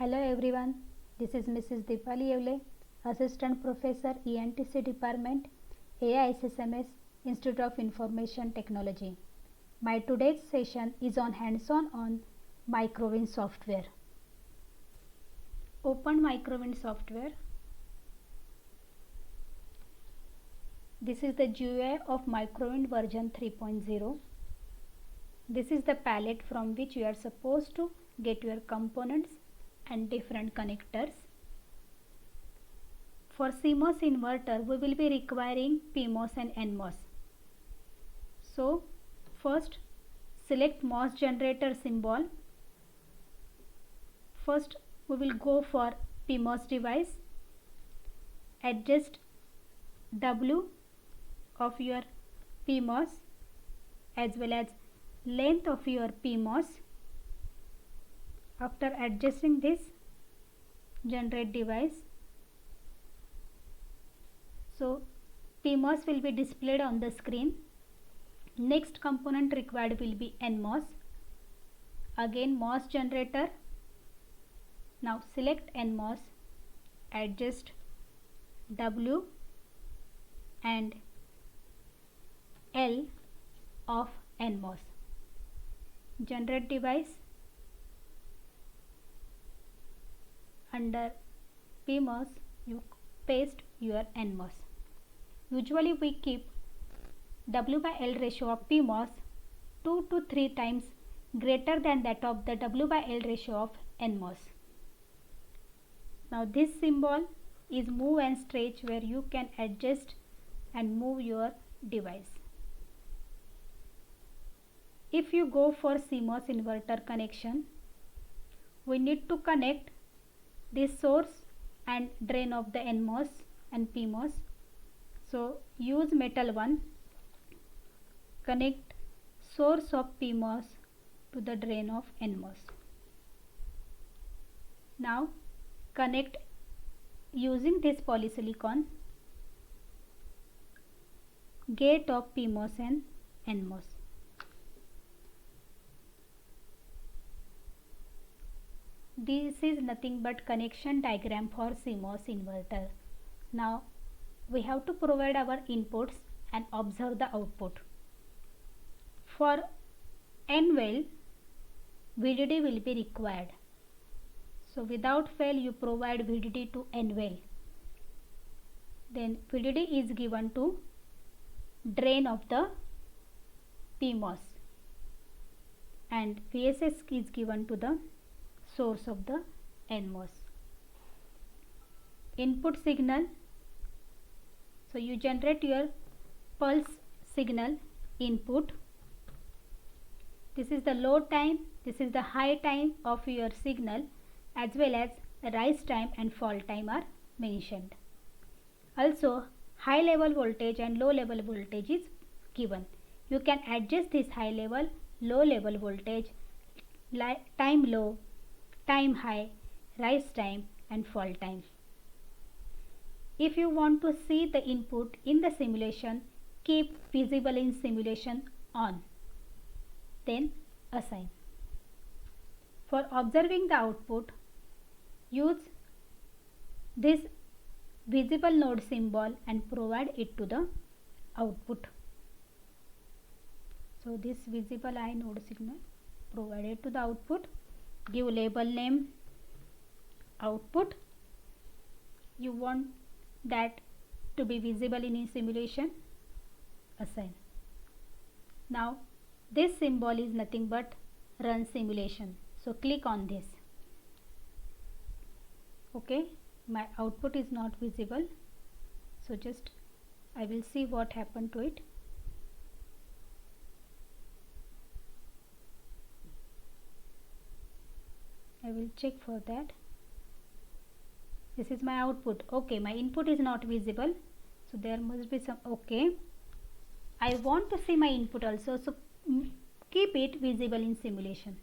Hello everyone, this is Mrs. Deepali Yevle, Assistant Professor ENTC Department, AISSMS, Institute of Information Technology. My today's session is on hands-on on Microwind software. Open Microwind software. This is the GUI of Microwind version 3.0. This is the palette from which you are supposed to get your components and different connectors. For CMOS inverter, we will be requiring PMOS and NMOS. So, first select MOS generator symbol. First, we will go for PMOS device. Adjust W of your PMOS as well as length of your PMOS. After adjusting this, generate device. So PMOS will be displayed on the screen. Next component required will be NMOS. Again MOS generator. Now select NMOS, adjust W and L of NMOS. Generate device. Under PMOS, you paste your NMOS. Usually we keep W/L ratio of PMOS 2 to 3 times greater than that of the W/L ratio of NMOS. Now this symbol is move and stretch, where you can adjust and move your device. If you go for CMOS inverter connection, we need to connect this source and drain of the NMOS and PMOS. So use metal one. Connect source of PMOS to the drain of NMOS. Now connect using this polysilicon gate of PMOS and NMOS. This is nothing but connection diagram for CMOS inverter. Now we have to provide our inputs and observe the output. For N-well, VDD will be required. So without fail you provide VDD to N-well. Then VDD is given to drain of the PMOS and VSS is given to the source of the NMOS. Input signal. So you generate your pulse signal input. This is the load time, this is the high time of your signal, as well as rise time and fall time are mentioned. Also high level voltage and low level voltage is given. You can adjust this high level, low level voltage, time low, time high, rise time and fall time. If you want to see the input in the simulation, keep visible in simulation on. Then assign. For observing the output, use this visible node symbol and provide it to the output. So this visible I node signal provided to the output. Give label name output. You want that to be visible in simulation. Assign. Now this symbol is nothing but run simulation. So click on this. Okay, my output is not visible. So just I will see what happened to it. I will check for that. This is my output. Okay, my input is not visible. So there must be some. Okay, I want to see my input also. So keep it visible in simulation.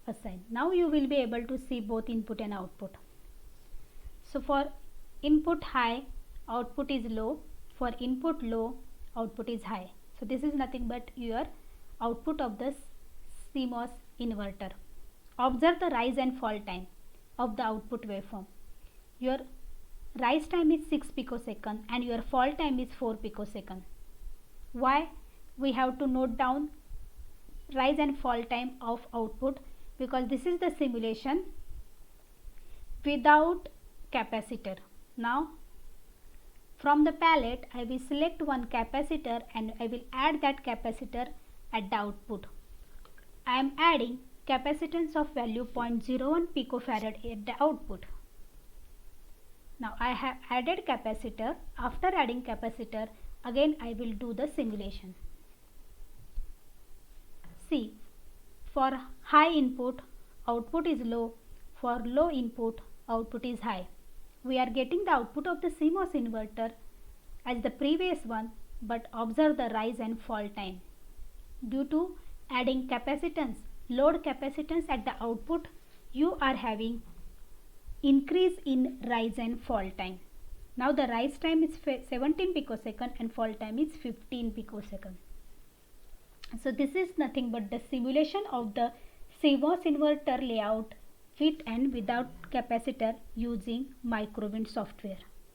Assign. Now you will be able to see both input and output. So for input high, output is low. For input low, output is high. So this is nothing but your output of the CMOS inverter. Observe the rise and fall time. of the output waveform. Your rise time is 6 picosecond and your fall time is 4 picosecond. Why we have to note down rise and fall time of output? Because this is the simulation without capacitor. Now from the palette I will select one capacitor and I will add that capacitor at the output. I am adding capacitance of value 0.01 picofarad at the output. Now I have added capacitor. After adding capacitor, again I will do the simulation. See, for high input output is low, for low input output is high. We are getting the output of the CMOS inverter as the previous one, but observe the rise and fall time. Due to adding capacitance, load capacitance at the output, you are having increase in rise and fall time. Now the rise time is 17 picosecond and fall time is 15 picosecond. So this is nothing but the simulation of the CMOS inverter layout with and without capacitor using Microwind software.